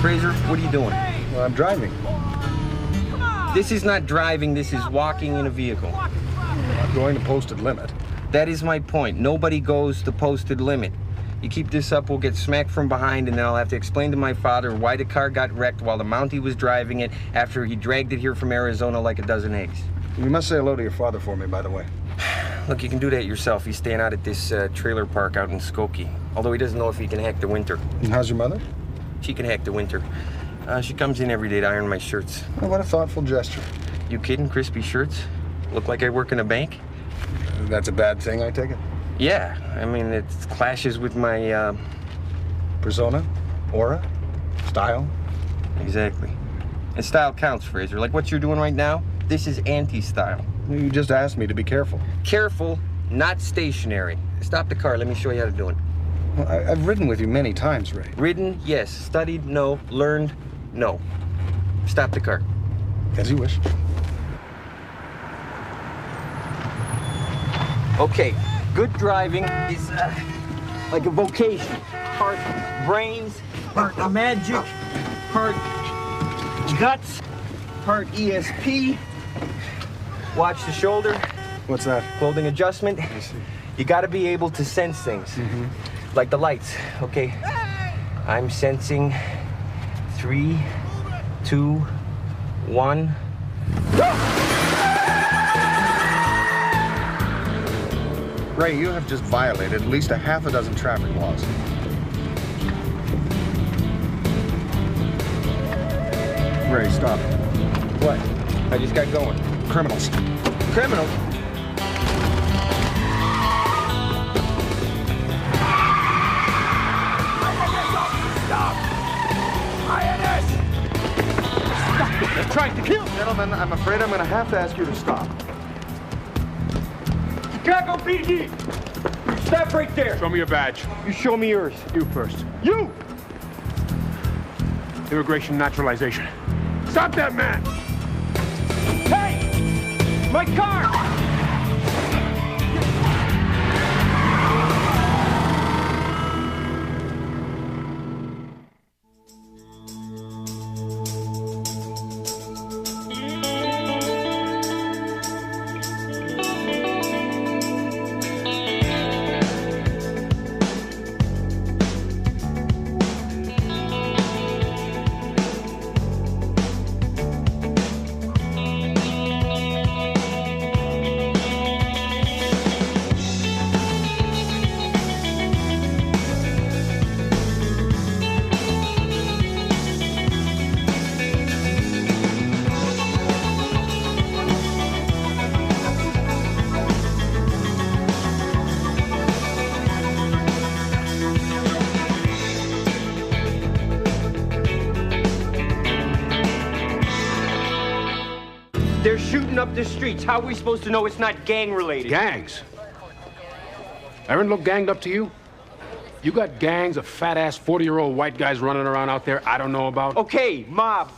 Fraser, what are you doing? Well, I'm driving. This is not driving, this is walking in a vehicle. I'm going to posted limit. That is my point. Nobody goes the posted limit. You keep this up, we'll get smacked from behind, and then I'll have to explain to my father why the car got wrecked while the Mountie was driving it after he dragged it here from Arizona like a dozen eggs. You must say hello to your father for me, by the way. Look, you can do that yourself. He's staying out at this trailer park out in Skokie. Although he doesn't know if he can hack the winter. And how's your mother? She can hack the winter. She comes in every day to iron my shirts. Oh, what a thoughtful gesture. You kidding? Crispy shirts? Look like I work in a bank? That's a bad thing, I take it? Yeah, I mean, it clashes with my, persona? Aura? Style? Exactly. And style counts, Fraser. Like what you're doing right now, this is anti-style. You just asked me to be careful. Careful, not stationary. Stop the car, let me show you how to do it. Well, I've ridden with you many times, Ray. Ridden, yes. Studied, no. Learned, no. Stop the car. As you wish. Okay, good driving is like a vocation. Part brains, part magic, part guts, part ESP. Watch the shoulder. What's that? Clothing adjustment. I see. You gotta be able to sense things. Mm-hmm. Like the lights, okay? I'm sensing 3, 2, 1. Ray, you have just violated at least a half a dozen traffic laws. Ray, stop. What? I just got going. Criminals. Criminals? Stop! INS! Stop! They're trying to kill me! Gentlemen, I'm afraid I'm going to have to ask you to stop. Chicago PD! Stop right there! Show me your badge. You show me yours. You first. You! Immigration naturalization. Stop that man! Hey! My car! They're shooting up the streets. How are we supposed to know it's not gang-related? Gangs? Aaron look ganged up to you? You got gangs of fat-ass 40-year-old white guys running around out there I don't know about? Okay, mob.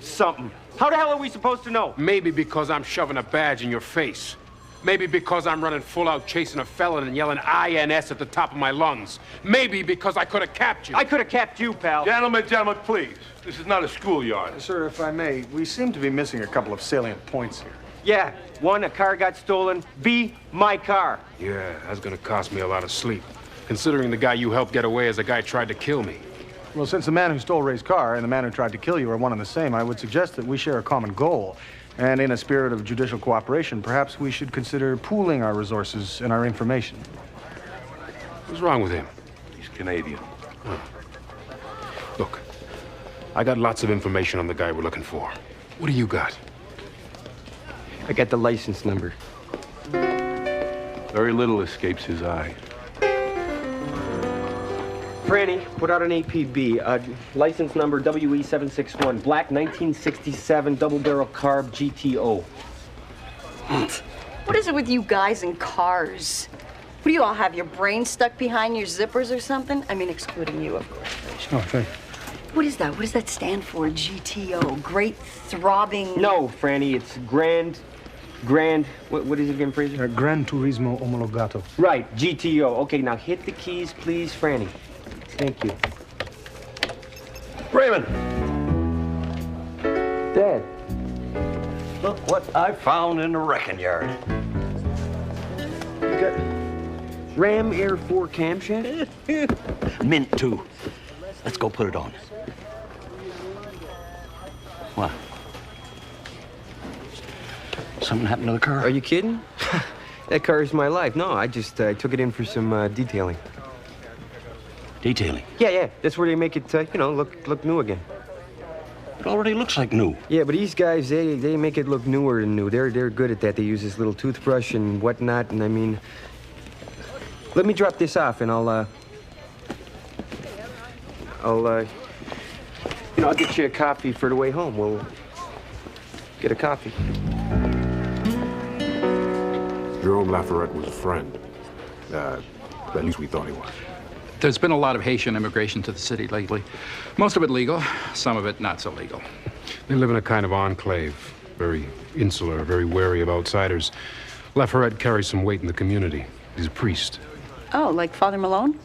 Something. How the hell are we supposed to know? Maybe because I'm shoving a badge in your face. Maybe because I'm running full out chasing a felon and yelling INS at the top of my lungs. Maybe because I could have capped you. I could have capped you, pal. Gentlemen, please. This is not a schoolyard. Sir, if I may, we seem to be missing a couple of salient points here. Yeah. 1, a car got stolen. B, my car. Yeah, that's gonna cost me a lot of sleep. Considering the guy you helped get away as the guy tried to kill me. Well, since the man who stole Ray's car and the man who tried to kill you are one and the same, I would suggest that we share a common goal. And in a spirit of judicial cooperation, perhaps we should consider pooling our resources and our information. What's wrong with him? He's Canadian. Huh. Look, I got lots of information on the guy we're looking for. What do you got? I got the license number. Very little escapes his eye. Franny, put out an APB. License number WE761. Black 1967 double-barrel carb GTO. What is it with you guys and cars? What do you all have, your brains stuck behind your zippers or something? I mean, excluding you, of course. Oh, thank you. What is that? What does that stand for? GTO. Great throbbing... No, Franny, it's grand, what is it again, Fraser? Gran Turismo Homologato. Right, GTO. Okay, now hit the keys, please, Franny. Thank you. Raymond! Dad. Look what I found in the wrecking yard. You got Ram Air 4 camshaft? Mint, too. Let's go put it on. What? Something happened to the car? Are you kidding? That car is my life. No, I just took it in for some detailing. Detailing? Yeah. That's where they make it, look new again. It already looks like new. Yeah, but these guys, they make it look newer than new. They're good at that. They use this little toothbrush and whatnot, and I mean... Let me drop this off, and I'll get you a coffee for the way home. We'll get a coffee. Jerome Lafayette was a friend. At least we thought he was. There's been a lot of Haitian immigration to the city lately. Most of it legal, some of it not so legal. They live in a kind of enclave, very insular, very wary of outsiders. Lafayette carries some weight in the community. He's a priest. Oh, like Father Malone?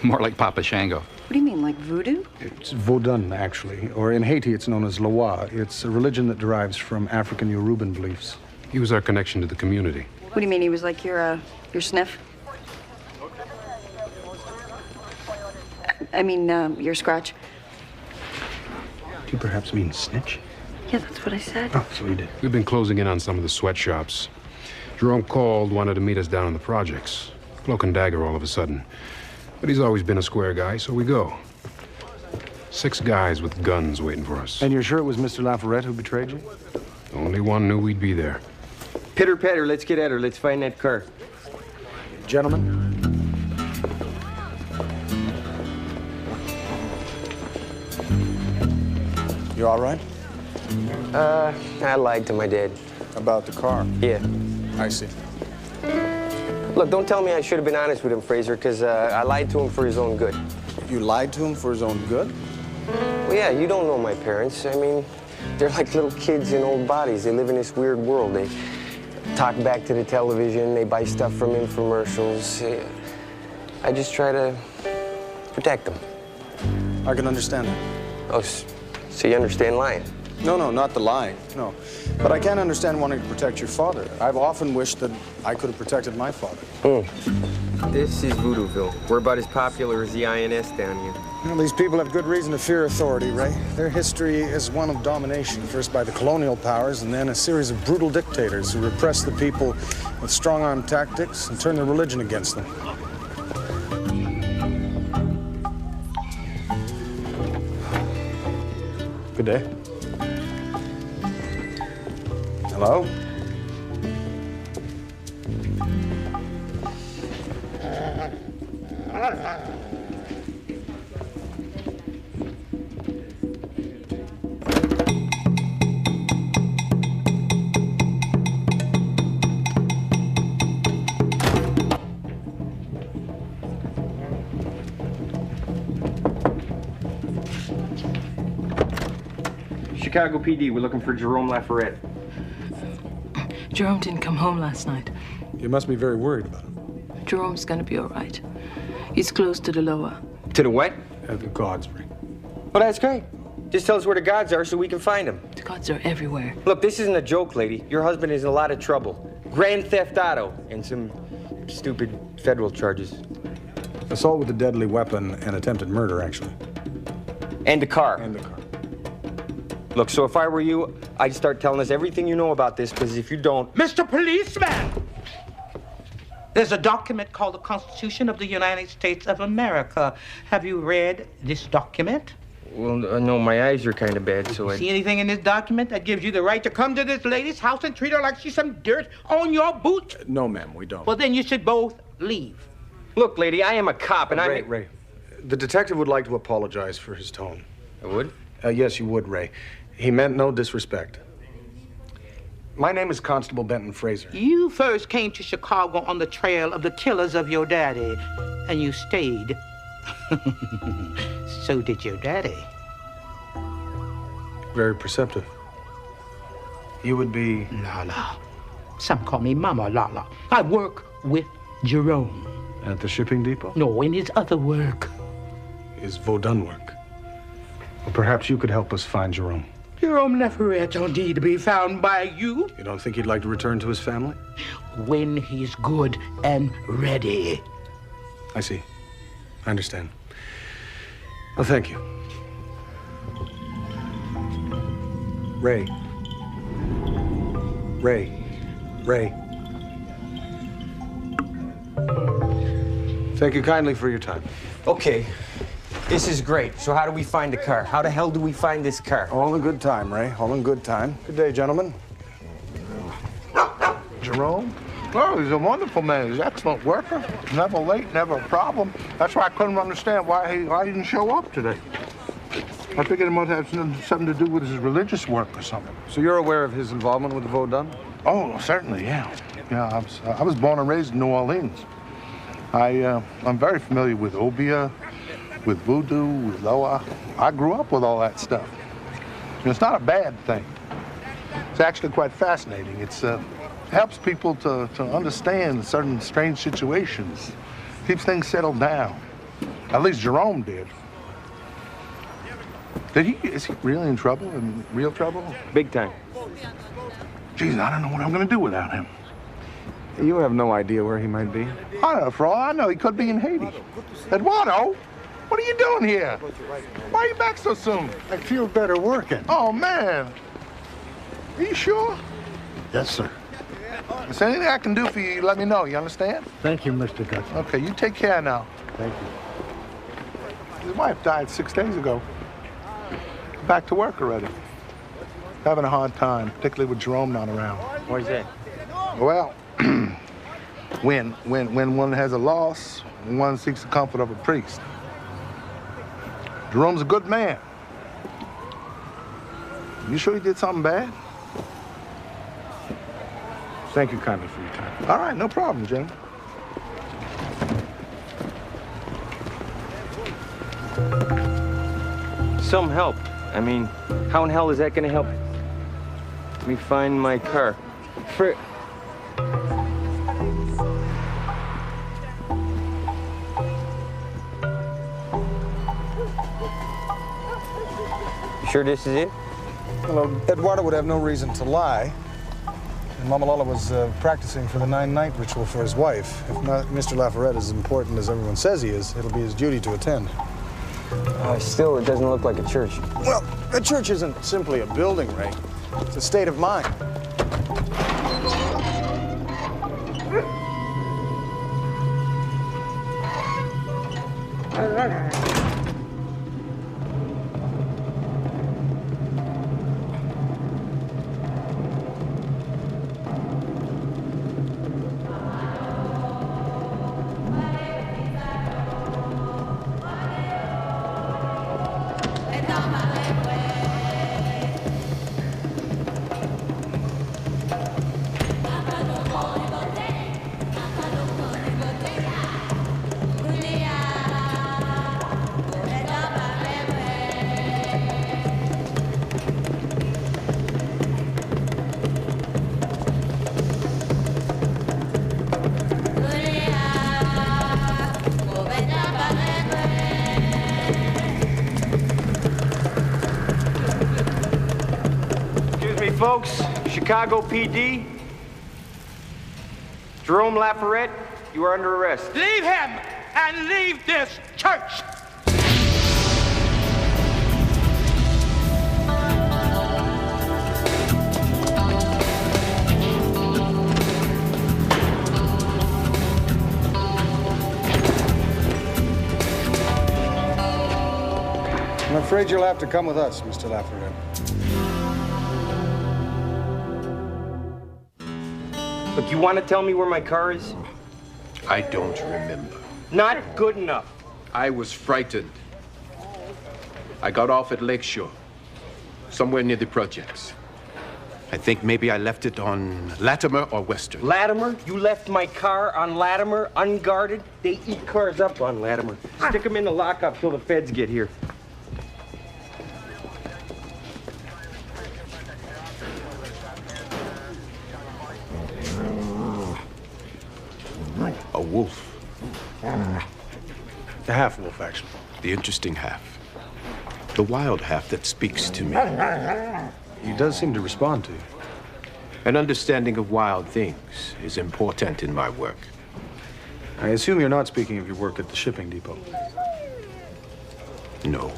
More like Papa Shango. What do you mean, like voodoo? It's Vodun, actually, or in Haiti it's known as Loa. It's a religion that derives from African Yoruban beliefs. He was our connection to the community. What do you mean, he was like your sniff? I mean, your scratch? Do you perhaps mean snitch? Yeah, that's what I said. Oh, so you did. We've been closing in on some of the sweatshops. Jerome called, wanted to meet us down in the projects. Cloak and dagger all of a sudden. But he's always been a square guy, so we go. 6 guys with guns waiting for us. And you're sure it was Mr. Lafayette who betrayed you? Only one knew we'd be there. Pitter patter, let's get at her. Let's find that car. Gentlemen? You all right? I lied to my dad. About the car? Yeah. I see. Look, don't tell me I should have been honest with him, Fraser, because I lied to him for his own good. You lied to him for his own good? Well, yeah, you don't know my parents. I mean, they're like little kids in old bodies. They live in this weird world. They talk back to the television. They buy stuff from infomercials. I just try to protect them. I can understand that. Oh, so you understand lying? No, not the lying, no. But I can understand wanting to protect your father. I've often wished that I could have protected my father. This is Voodoo-ville. We're about as popular as the INS down here. Well, these people have good reason to fear authority, Ray. Their history is one of domination, first by the colonial powers, and then a series of brutal dictators who repress the people with strong-arm tactics and turn their religion against them. Good day. Hello? Chicago PD, we're looking for Jerome Lafayette. Jerome didn't come home last night. You must be very worried about him. Jerome's gonna be all right. He's close to the lower. To the what? The gods, Ray. Well, that's great. Just tell us where the gods are so we can find them. The gods are everywhere. Look, this isn't a joke, lady. Your husband is in a lot of trouble. Grand theft auto and some stupid federal charges. Assault with a deadly weapon and attempted murder, actually. And the car. And the car. Look, so if I were you, I'd start telling us everything you know about this, because if you don't... Mr. Policeman! There's a document called the Constitution of the United States of America. Have you read this document? Well, no, my eyes are kind of bad, so See anything in this document that gives you the right to come to this lady's house and treat her like she's some dirt on your boot? No, ma'am, we don't. Well, then you should both leave. Look, lady, I am a cop, and Ray, Ray, the detective would like to apologize for his tone. I would? Yes, you would, Ray. He meant no disrespect. My name is Constable Benton Fraser. You first came to Chicago on the trail of the killers of your daddy, and you stayed. So did your daddy. Very perceptive. You would be... Lala. Some call me Mama Lala. I work with Jerome. At the shipping depot? No, in his other work. His Vodun work. Well, perhaps you could help us find Jerome. Jerome Lafayette don't need to be found by you. You don't think he'd like to return to his family? When he's good and ready. I see. I understand. Well, thank you. Ray. Thank you kindly for your time. Okay, this is great. So how do we find the car? How the hell do we find this car? All in good time, Ray. All in good time. Good day, gentlemen. Jerome? Oh, he's a wonderful man. He's an excellent worker. Never late, never a problem. That's why I couldn't understand why he didn't show up today. I figured it might have something to do with his religious work or something. So you're aware of his involvement with the Vaudin? Oh, certainly, yeah. Yeah, I was born and raised in New Orleans. I'm very familiar with Obia, with voodoo, with Loa. I grew up with all that stuff. And it's not a bad thing. It's actually quite fascinating. It's helps people to understand certain strange situations. Keeps things settled down. At least Jerome did. Is he really in trouble? In real trouble? Big time. Geez, I don't know what I'm gonna do without him. You have no idea where he might be? I don't know, for all I know, he could be in Haiti. Eduardo, what are you doing here? Why are you back so soon? I feel better working. Oh, man. Are you sure? Yes, sir. If there's anything I can do for you, let me know, you understand? Thank you, Mr. Guthrie. Okay, you take care now. Thank you. His wife died 6 days ago. Back to work already. Having a hard time, particularly with Jerome not around. Why's that? Well, when one has a loss, one seeks the comfort of a priest. Jerome's a good man. You sure he did something bad? Thank you kindly for your time. All right, no problem, Jim. Some help. I mean, how in hell is that gonna help? Let me find my car. You sure this is it? Well, Eduardo would have no reason to lie. And Mamalala was practicing for the 9-night ritual for his wife. If not, Mr. Lafayette is as important as everyone says he is, it'll be his duty to attend. Still, it doesn't look like a church. Well, a church isn't simply a building, Ray. It's a state of mind. Folks, Chicago PD, Jerome Lafayette, you are under arrest. Leave him and leave this church. I'm afraid you'll have to come with us, Mr. Lafayette. Look, you want to tell me where my car is? I don't remember. Not good enough. I was frightened. I got off at Lakeshore, somewhere near the projects. I think maybe I left it on Latimer or Western. Latimer? You left my car on Latimer, unguarded? They eat cars up on Latimer. Stick them in the lockup till the feds get here. A wolf. The half-wolf, actually. The interesting half. the wild half that speaks to me. He does seem to respond to you. An understanding of wild things is important in my work. I assume you're not speaking of your work at the shipping depot. No.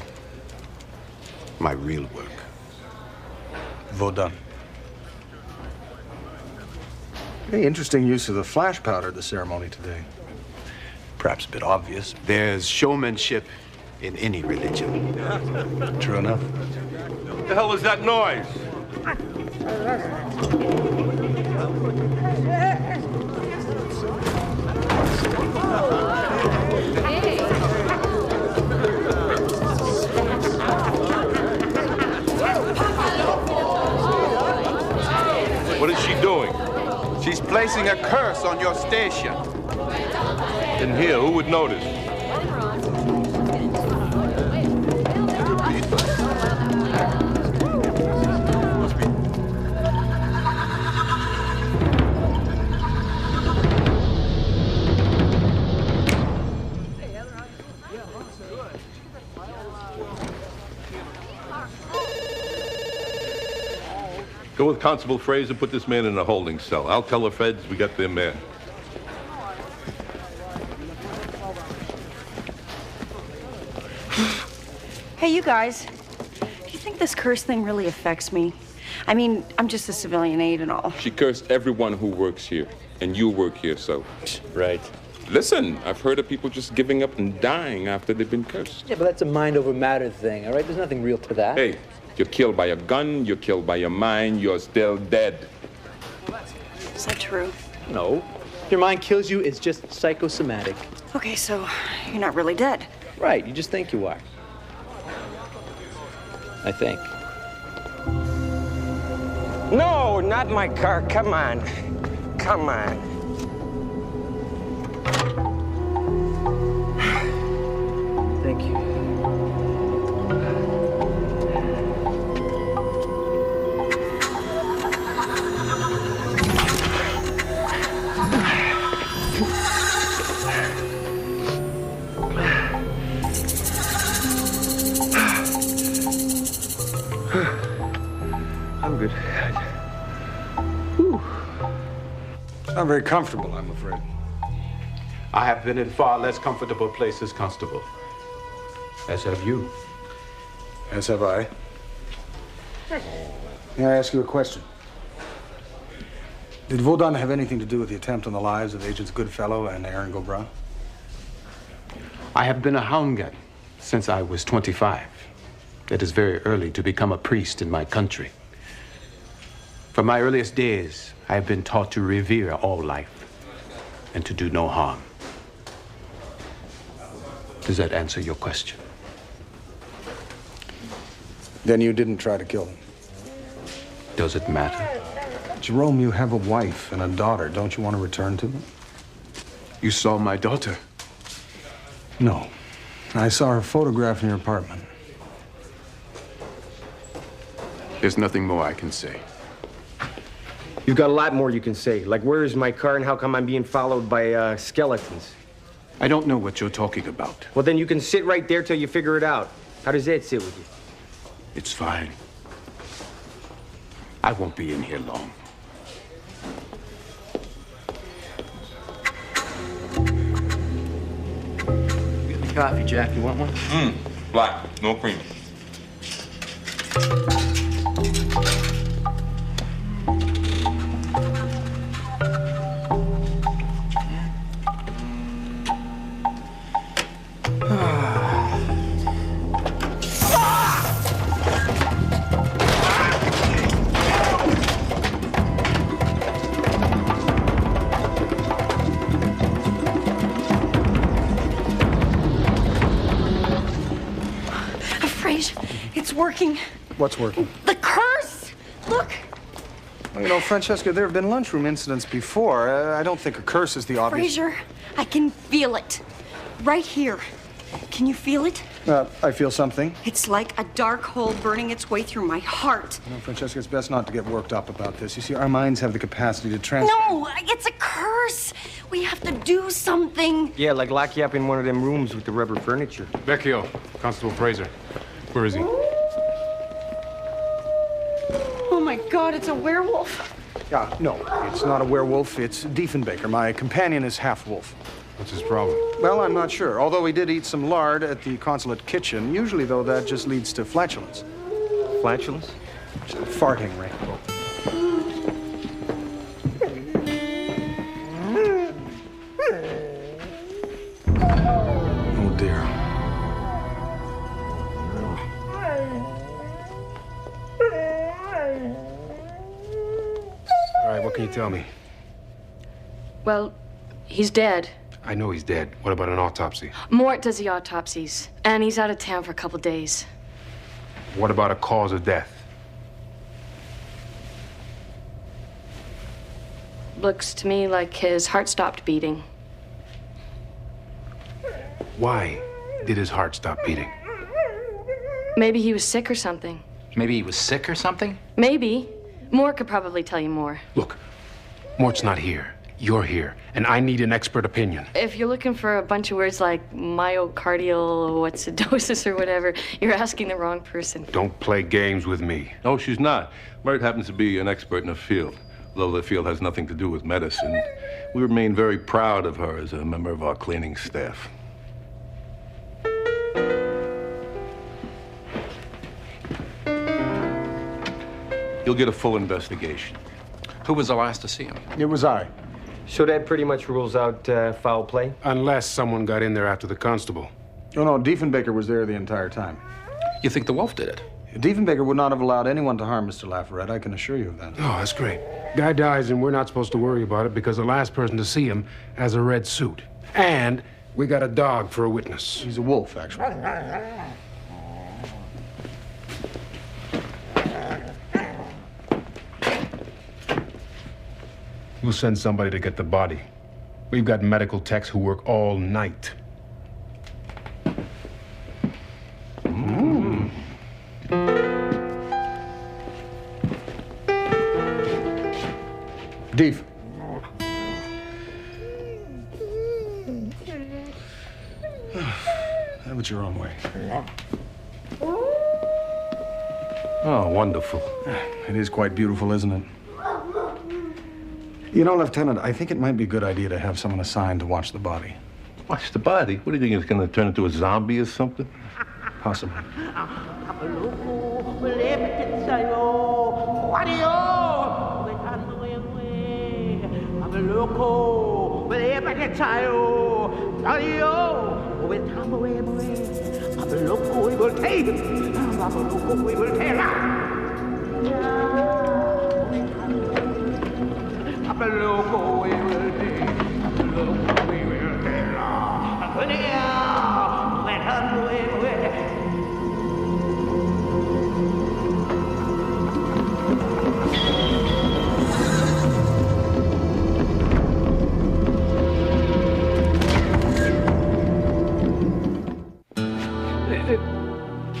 My real work. Vaudin. Very interesting use of the flash powder at the ceremony today. Perhaps a bit obvious. There's showmanship in any religion. True enough. What the hell was that noise? What is she doing? She's placing a curse on your station. In here, who would notice? Go with Constable Fraser, put this man in a holding cell. I'll tell the feds we got their man. Hey, you guys. Do you think this curse thing really affects me? I mean, I'm just a civilian aide and all. She cursed everyone who works here, and you work here, so. Right. Listen, I've heard of people just giving up and dying after they've been cursed. Yeah, but that's a mind over matter thing, all right? There's nothing real to that. Hey, you're killed by a gun, you're killed by your mind, you're still dead. Is that true? No. Your mind kills you, it's just psychosomatic. Okay, so you're not really dead. Right, you just think you are. I think. No, not my car. Come on. Come on. Thank you. I'm good. It's not very comfortable, I'm afraid. I have been in far less comfortable places, Constable. As have you. As have I. May I ask you a question? Did Vaudin have anything to do with the attempt on the lives of Agents Goodfellow and Aaron Gobra? I have been a hound gun since I was 25. It is very early to become a priest in my country. From my earliest days, I have been taught to revere all life and to do no harm. Does that answer your question? Then you didn't try to kill them? Does it matter? Jerome, you have a wife and a daughter. Don't you want to return to them? You saw my daughter? No. I saw her photograph in your apartment. There's nothing more I can say. You've got a lot more you can say. Like, where is my car and how come I'm being followed by skeletons? I don't know what you're talking about. Well, then you can sit right there till you figure it out. How does that sit with you? It's fine. I won't be in here long. Coffee, Jack. You want one? Black, no cream. It's working. What's working? The curse! Look! Well, you know, Francesca, there have been lunchroom incidents before. I don't think a curse is the obvious... Fraser, I can feel it. Right here. Can you feel it? I feel something. It's like a dark hole burning its way through my heart. You know, Francesca, it's best not to get worked up about this. You see, our minds have the capacity to transfer... No, it's a curse. We have to do something. Yeah, like lock you up in one of them rooms with the rubber furniture. Vecchio, Constable Fraser. Where is he? Oh my God, it's a werewolf. Yeah, no, it's not a werewolf. It's Diefenbaker. My companion is half wolf. What's his problem? Well, I'm not sure. Although he did eat some lard at the consulate kitchen. Usually, though, that just leads to flatulence. Flatulence? Just farting, Ray. Oh, dear. All right, what can you tell me? Well, he's dead. I know he's dead. What about an autopsy? Mort does the autopsies, and he's out of town for a couple days. What about a cause of death? Looks to me like his heart stopped beating. Why did his heart stop beating? Maybe he was sick or something. Maybe he was sick or something? Maybe. Mort could probably tell you more. Look, Mort's not here. You're here, and I need an expert opinion. If you're looking for a bunch of words like myocardial acidosis or whatever, you're asking the wrong person. Don't play games with me. No, she's not. Mert happens to be an expert in the field, though the field has nothing to do with medicine. We remain very proud of her as a member of our cleaning staff. You'll get a full investigation. Who was the last to see him? It was I. So that pretty much rules out foul play? Unless someone got in there after the constable. Oh, no, Diefenbaker was there the entire time. You think the wolf did it? Diefenbaker would not have allowed anyone to harm Mr. Lafayette. I can assure you of that. Oh, that's great. Guy dies and we're not supposed to worry about it because the last person to see him has a red suit. And we got a dog for a witness. He's a wolf, actually. We'll send somebody to get the body. We've got medical techs who work all night. Dief. Have it your own way. Oh, wonderful. It is quite beautiful, isn't it? You know, Lieutenant, I think it might be a good idea to have someone assigned to watch the body. Watch the body? What do you think, it's gonna turn into a zombie or something? Possibly.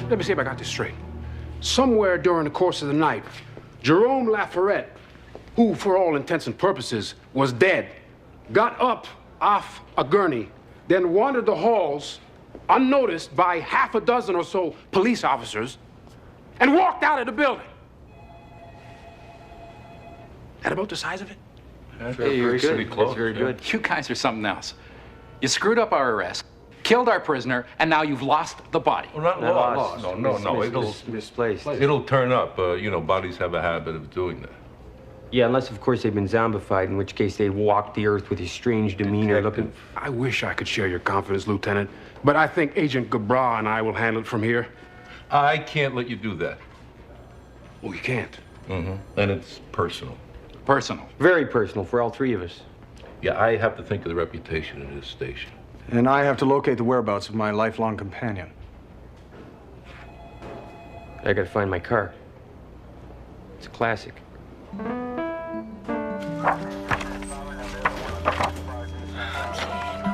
Let me see if I got this straight. Somewhere during the course of the night, Jerome Lafayette, who for all intents and purposes was dead, got up off a gurney, then wandered the halls unnoticed by half a dozen or so police officers and walked out of the building. That about the size of it? That's very good. That's very good. You guys are something else. You screwed up our arrest, killed our prisoner, and now you've lost the body. Well, not lost. No. It'll misplaced. It'll turn up. You know, bodies have a habit of doing that. Yeah, unless, of course, they've been zombified, in which case they walk the earth with a strange demeanor looking... I wish I could share your confidence, Lieutenant, but I think Agent Gabra and I will handle it from here. I can't let you do that. Oh, you can't? Mm-hmm. And it's personal. Personal? Very personal for all three of us. Yeah, I have to think of the reputation of this station. And I have to locate the whereabouts of my lifelong companion. I gotta find my car. It's a classic.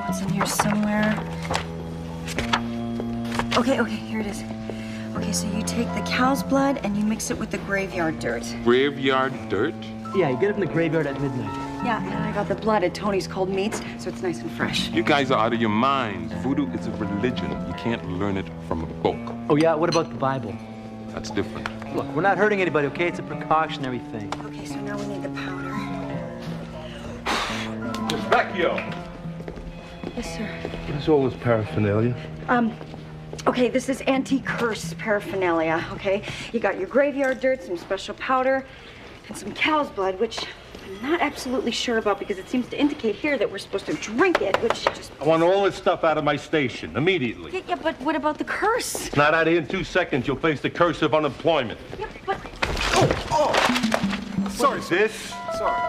It's in here somewhere. Okay, here it is. Okay, so you take the cow's blood and you mix it with the graveyard dirt. Graveyard dirt? Yeah, you get it in the graveyard at midnight. Yeah, and I got the blood at Tony's Cold Meats, so it's nice and fresh. You guys are out of your minds. Voodoo is a religion. You can't learn it from a book. Oh, yeah? What about the Bible? That's different. Look, we're not hurting anybody, okay? It's a precautionary thing. Okay, so now we need the powder. Vecchio! Yes, sir. What is all this paraphernalia? Okay, this is anti-curse paraphernalia, okay? You got your graveyard dirt, some special powder, and some cow's blood, which I'm not absolutely sure about because it seems to indicate here that we're supposed to drink it, which just... I want all this stuff out of my station, immediately. Yeah, but what about the curse? It's not out of here in 2 seconds. You'll face the curse of unemployment. Yeah, but... Oh! Sorry, sis. Sorry.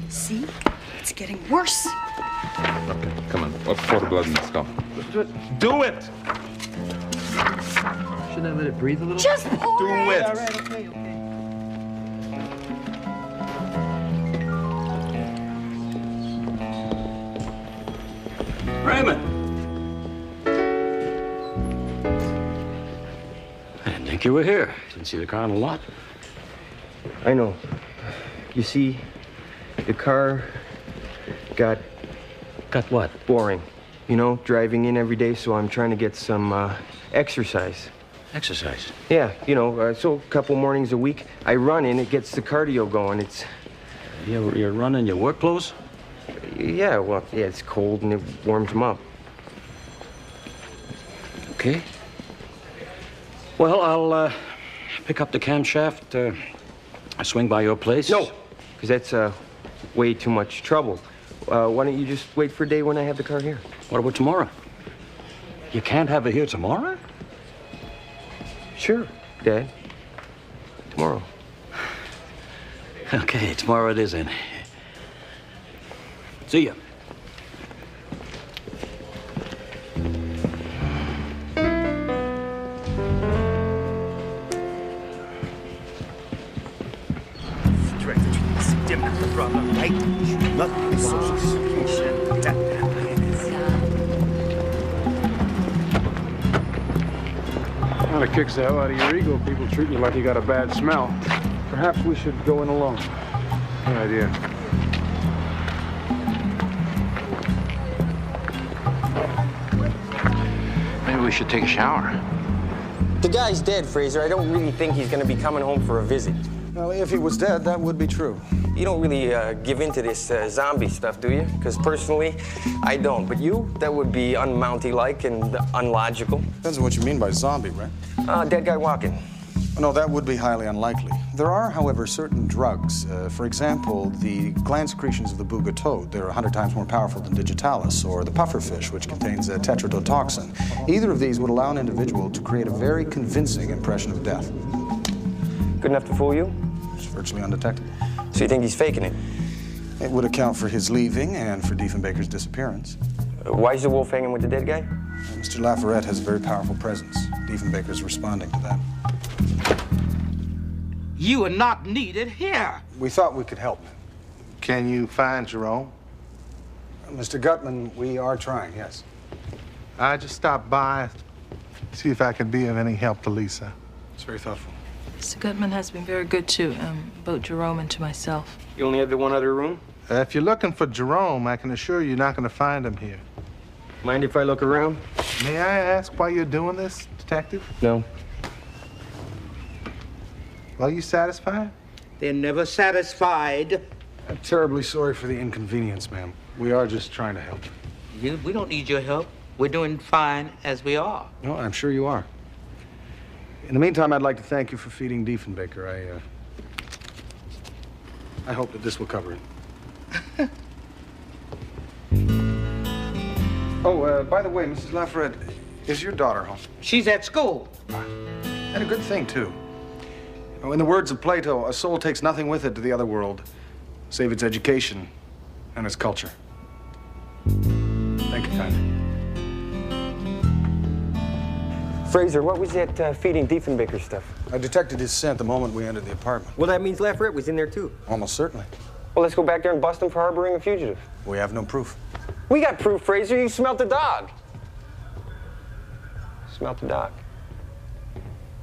See? It's getting worse. Okay, come on. Let's pour the blood in the skull. Do it! Shouldn't I let it breathe a little? Just pour Do it! it! All right, okay, okay. Raymond! I didn't think you were here. Didn't see the car in a lot. I know. You see, the car got what? Boring. You know, driving in every day, so I'm trying to get some exercise. Exercise? Yeah, you know, so a couple mornings a week, I run in, it gets the cardio going. It's... You're running your work clothes? Yeah, well, yeah, it's cold and it warms them up. Okay. Well, I'll pick up the camshaft. I swing by your place. No, because that's way too much trouble. Why don't you just wait for a day when I have the car here? What about tomorrow? You can't have it here tomorrow? Sure, Dad. Tomorrow. Okay, tomorrow it is then. See ya. Kind of kicks the hell out of your ego. People treat you like you got a bad smell. Perhaps we should go in alone. Good idea. Maybe we should take a shower. The guy's dead, Fraser. I don't really think he's going to be coming home for a visit. Well, if he was dead, that would be true. You don't really give into this zombie stuff, do you? Because personally, I don't. But you, that would be un-Mountie-like and unlogical. Depends on what you mean by zombie, right? Dead guy walking. No, that would be highly unlikely. There are, however, certain drugs. For example, the gland secretions of the booga toad. They're 100 times more powerful than digitalis, or the pufferfish, which contains tetrodotoxin. Either of these would allow an individual to create a very convincing impression of death. Good enough to fool you? It's virtually undetected. So you think he's faking it? It would account for his leaving and for Diefenbaker's disappearance. Why is the wolf hanging with the dead guy? Mr. Lafayette has a very powerful presence. Diefenbaker's responding to that. You are not needed here. We thought we could help. Can you find Jerome? Mr. Gutman, we are trying, yes. I just stopped by, see if I can be of any help to Lisa. It's very thoughtful. Mr. Gutman has been very good to both Jerome and to myself. You only have the one other room? If you're looking for Jerome, I can assure you you're not going to find him here. Mind if I look around? May I ask why you're doing this, Detective? No. Are you satisfied? They're never satisfied. I'm terribly sorry for the inconvenience, ma'am. We are just trying to help. We don't need your help. We're doing fine as we are. No, I'm sure you are. In the meantime, I'd like to thank you for feeding Diefenbaker. I hope that this will cover it. Oh, by the way, Mrs. Lafayette, is your daughter home? She's at school. And a good thing, too. In the words of Plato, a soul takes nothing with it to the other world, save its education and its culture. Thank you kindly. Fraser, what was that feeding Diefenbaker stuff? I detected his scent the moment we entered the apartment. Well, that means Lafayette was in there, too. Almost certainly. Well, let's go back there and bust him for harboring a fugitive. We have no proof. We got proof, Fraser. You smelt the dog. Smelt the dog.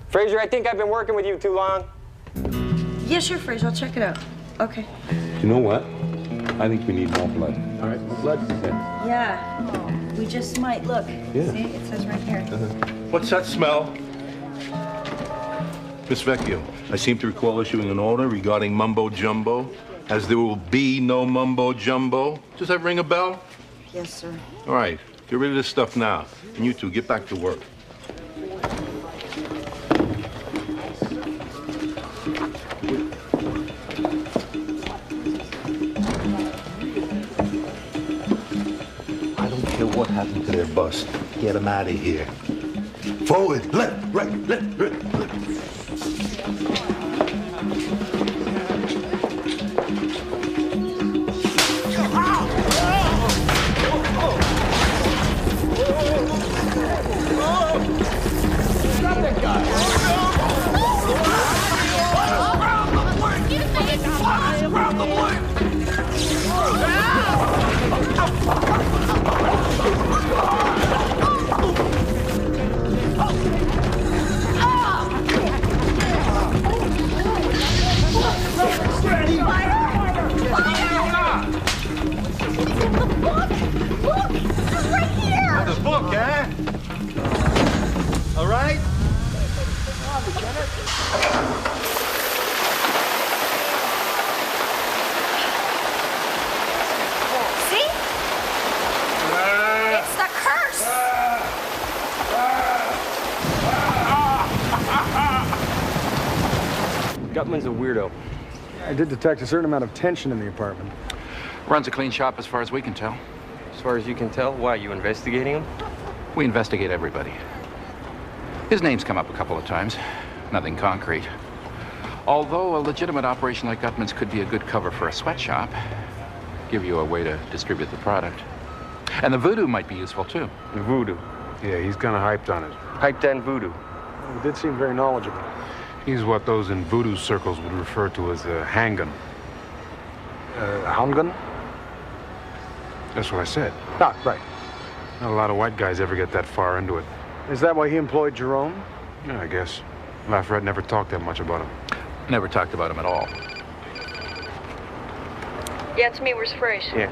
Fraser, I think I've been working with you too long. Yeah, sure, Fraser. I'll check it out. Okay. You know what? I think we need more blood. All right, what blood is that? Yeah, we just might. Look. Yeah. See, it says right here. What's that smell? Miss Vecchio, I seem to recall issuing an order regarding mumbo jumbo, as there will be no mumbo jumbo. Does that ring a bell? Yes, sir. All right, get rid of this stuff now. And you two, get back to work. I don't care what happened to their bus. Get them out of here. Forward, left, right, left, right, left. The book, eh? All right? See? It's the curse. Gutman's a weirdo. I did detect a certain amount of tension in the apartment. Runs a clean shop as far as we can tell. As far as you can tell, why, you investigating him? We investigate everybody. His name's come up a couple of times. Nothing concrete. Although a legitimate operation like Gutman's could be a good cover for a sweatshop. Give you a way to distribute the product. And the voodoo might be useful, too. The voodoo? Yeah, he's kind of hyped on it. Hyped on voodoo? He did seem very knowledgeable. He's what those in voodoo circles would refer to as a handgun. Handgun? That's what I said. Ah, right. Not a lot of white guys ever get that far into it. Is that why he employed Jerome? Yeah, I guess. Lafayette never talked that much about him. Never talked about him at all. Yeah, it's me. Where's Frage? Yeah.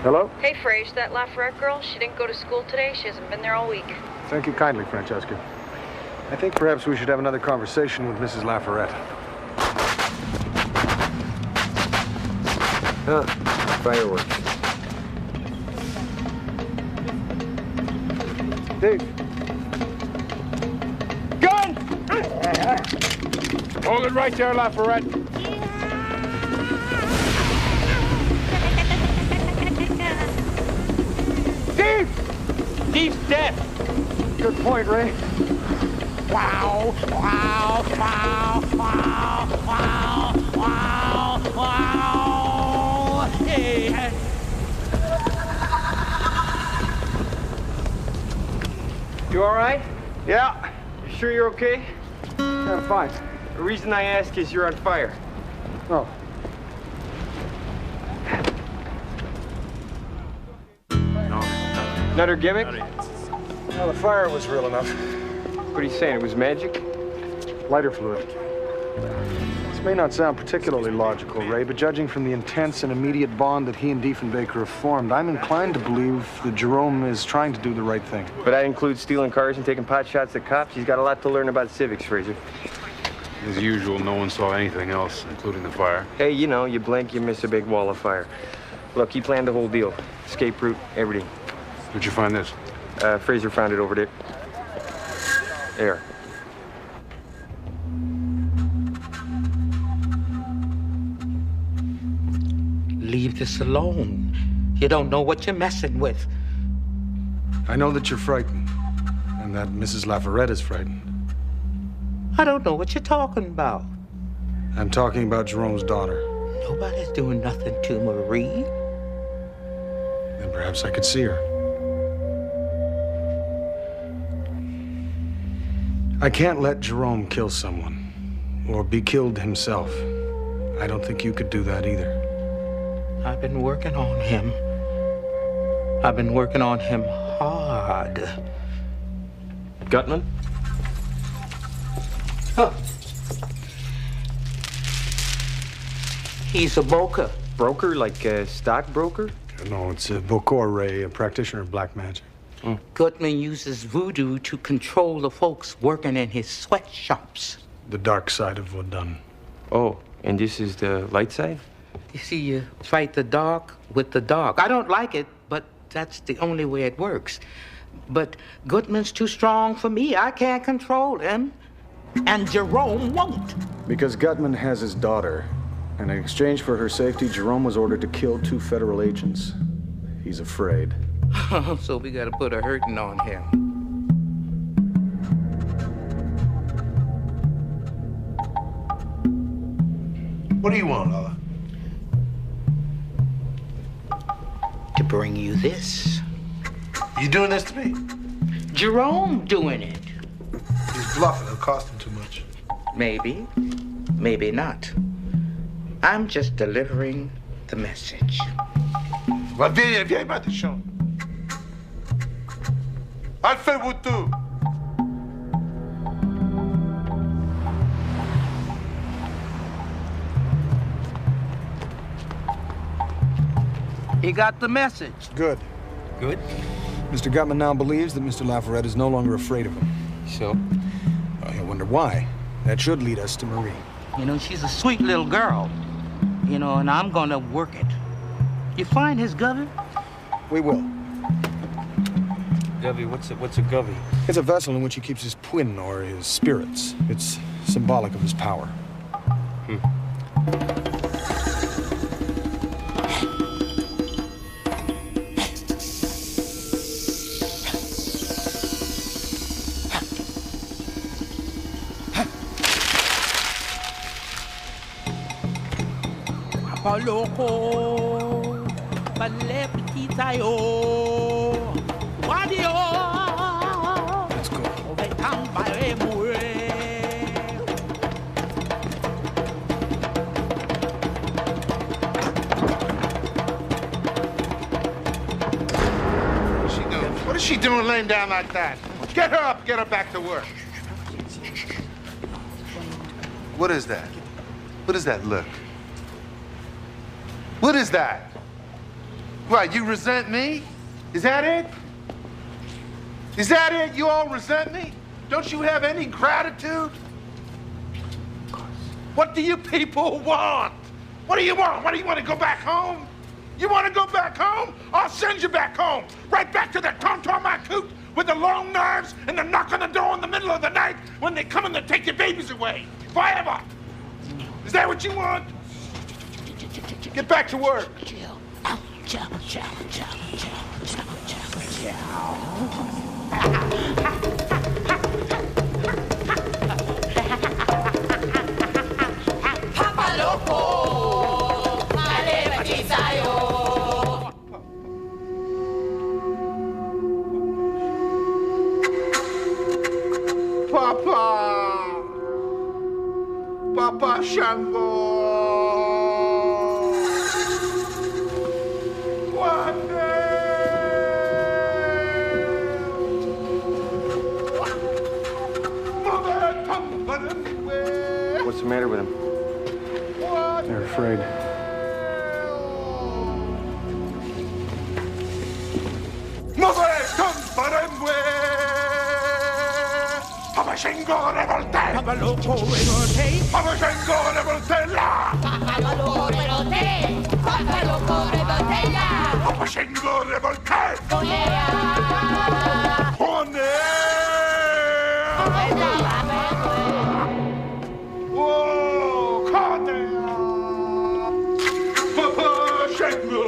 Hello? Hey, Frage, that Lafayette girl, she didn't go to school today. She hasn't been there all week. Thank you kindly, Francesca. I think perhaps we should have another conversation with Mrs. Lafayette. Huh. Fireworks. Dave. Gun! Hold it right there, Lafayette. Steve! Steve's dead. Good point, Ray. Wow, wow, wow, wow, wow, wow, wow. Hey. You all right? Yeah. You sure you're okay? Yeah, I'm fine. The reason I ask is you're on fire. Oh. Another gimmick? Well, the fire was real enough. What are you saying? It was magic? Lighter fluid. This may not sound particularly logical, Ray, but judging from the intense and immediate bond that he and Diefenbaker have formed, I'm inclined to believe that Jerome is trying to do the right thing. But that includes stealing cars and taking pot shots at cops. He's got a lot to learn about civics, Fraser. As usual, no one saw anything else, including the fire. Hey, you know, you blink, you miss a big wall of fire. Look, he planned the whole deal. Escape route, everything. Where'd you find this? Fraser found it over there. There. Leave this alone. You don't know what you're messing with. I know that you're frightened, and that Mrs. Lafayette is frightened. I don't know what you're talking about. I'm talking about Jerome's daughter. Nobody's doing nothing to Marie. Then perhaps I could see her. I can't let Jerome kill someone, or be killed himself. I don't think you could do that either. I've been working on him. I've been working on him hard. Gutman? Huh. He's a broker. Broker, like a stockbroker? No, it's a Bokore, a practitioner of black magic. Goodman uses voodoo to control the folks working in his sweatshops. The dark side of Vodun. Oh, and this is the light side? You see, you fight the dark with the dark. I don't like it, but that's the only way it works. But Goodman's too strong for me. I can't control him. And Jerome won't. Because Gutman has his daughter, and in exchange for her safety, Jerome was ordered to kill 2 federal agents. He's afraid. So we gotta put a hurting on him. What do you want, Lola? To bring you this. You doing this to me? Jerome doing it. He's bluffing. It'll cost him too much. Maybe, maybe not. I'm just delivering the message. Va, viens, Matichon. Alfez-vous tout. He got the message. Good. Good. Mr. Gutman now believes that Mr. Laforet is no longer afraid of him. So? I wonder why. That should lead us to Marie. You know, she's a sweet little girl. You know, and I'm gonna work it. You find his govy? We will. Govy, what's a govy? It's a vessel in which he keeps his twin, or his spirits. It's symbolic of his power. Papa loco, balé petit ayo, wadio. Let's go. Ove tambare mue. What's she doing? What is she doing laying down like that? Get her up, get her back to work. What is that? What does that look? What is that? What, you resent me? Is that it? Is that it? You all resent me? Don't you have any gratitude? What do you people want? What do you want? What do you want to go back home? You want to go back home? I'll send you back home. Right back to the Tonton Macoute with the long knives and the knock on the door in the middle of the night when they come in to take your babies away. Forever. Is that what you want? Get back to work. Papa loco, ale batizayo. Papa. Papa Shango. What's the matter with him? They're afraid. Papa Shango revolte! Papa loco revolte! Papa Shango revolte là! Papa loco revolte! Papa loco revolte là! Papa Shango revolte! Olea! Honey! Whoa! Cardea! Papa Shango!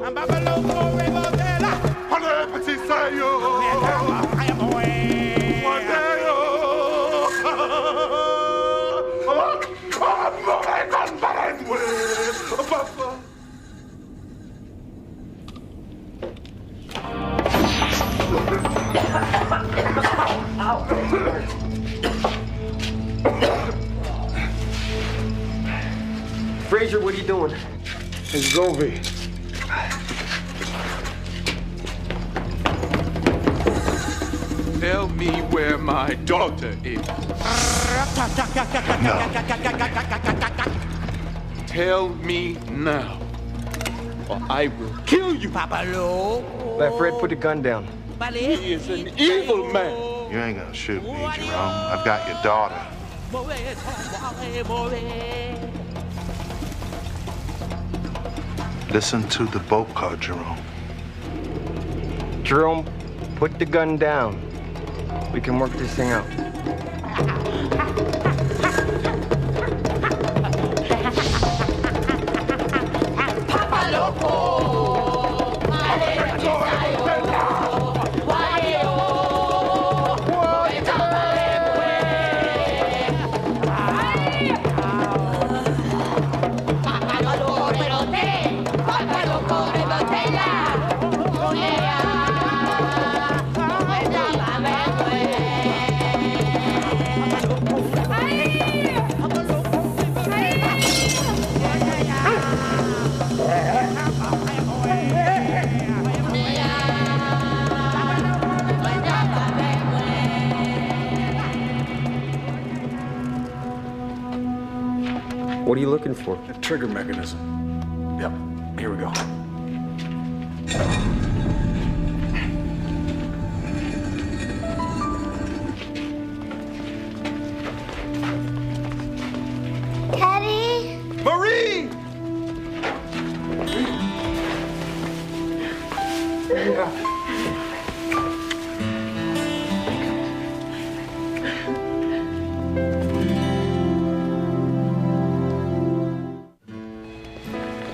Papa loco revolte là! Honey, petit sayo! Fraser, what are you doing? It's Govy. Tell me where my daughter is. Tell me now, or I will kill you. Let Fred put the gun down. He is an evil man. You ain't gonna shoot me, Jerome. I've got your daughter. Listen to the boat car, Jerome. Jerome, put the gun down. We can work this thing out. What are you looking for? The trigger mechanism. Yep, here we go. Daddy? Marie!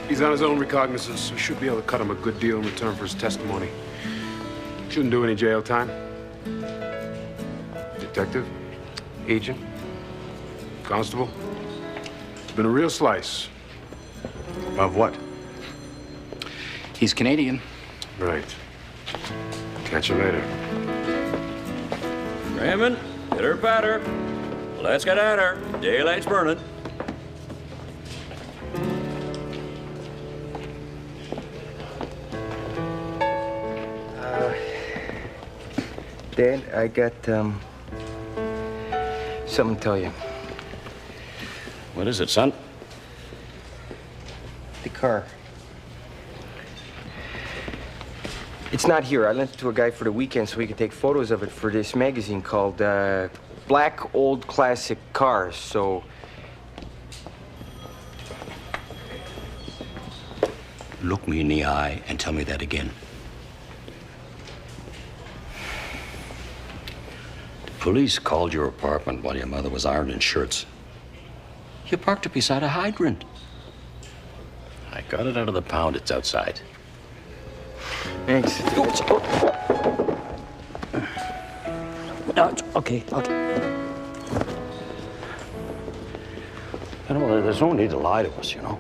He's on his own recognizance. We should be able to cut him a good deal in return for his testimony. Shouldn't do any jail time. Detective? Agent? Constable? It's been a real slice. Of what? He's Canadian. Right. Catch you later. Raymond, pitter patter. Let's get at her. Daylight's burning. Dad, I got, something to tell you. What is it, son? The car. It's not here. I lent it to a guy for the weekend so he could take photos of it for this magazine called, Black Old Classic Cars, so... Look me in the eye and tell me that again. Police called your apartment while your mother was ironing shirts. You parked it beside a hydrant. I got it out of the pound. It's outside. Thanks. No, it's okay. You know, there's no need to lie to us, you know.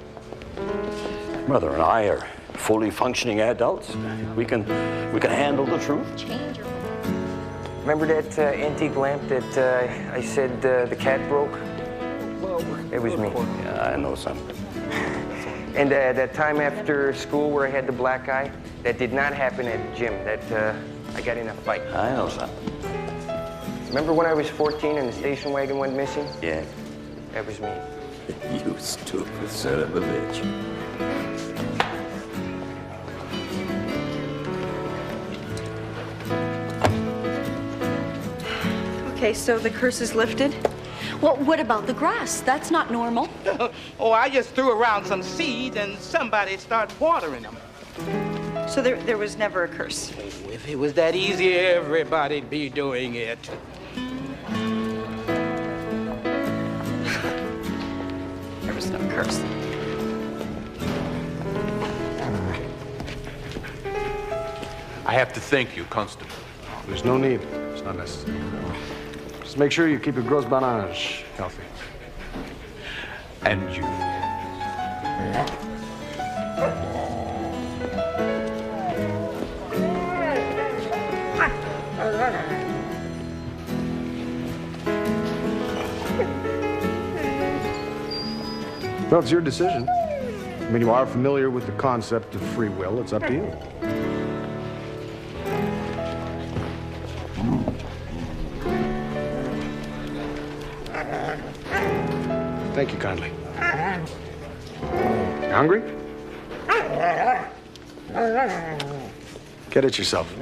Mother and I are fully functioning adults. We can handle the truth. Remember that antique lamp that I said the cat broke? Well, it was me. Yeah, I know some. And that time after school where I had the black eye, that did not happen at the gym. That I got in a fight. I know some. Remember when I was 14 and the station wagon went missing? Yeah. That was me. You stupid son of a bitch. Okay, so the curse is lifted. Well, what about the grass? That's not normal. Oh, I just threw around some seeds and somebody started watering them. So there was never a curse. If it was that easy, everybody'd be doing it. There was no curse. I have to thank you, Constable. There's no need. It's not necessary. Just make sure you keep your gros bananas healthy. And you. Well, it's your decision. I mean, you are familiar with the concept of free will. It's up to you. Thank you kindly. You hungry? Get it yourself.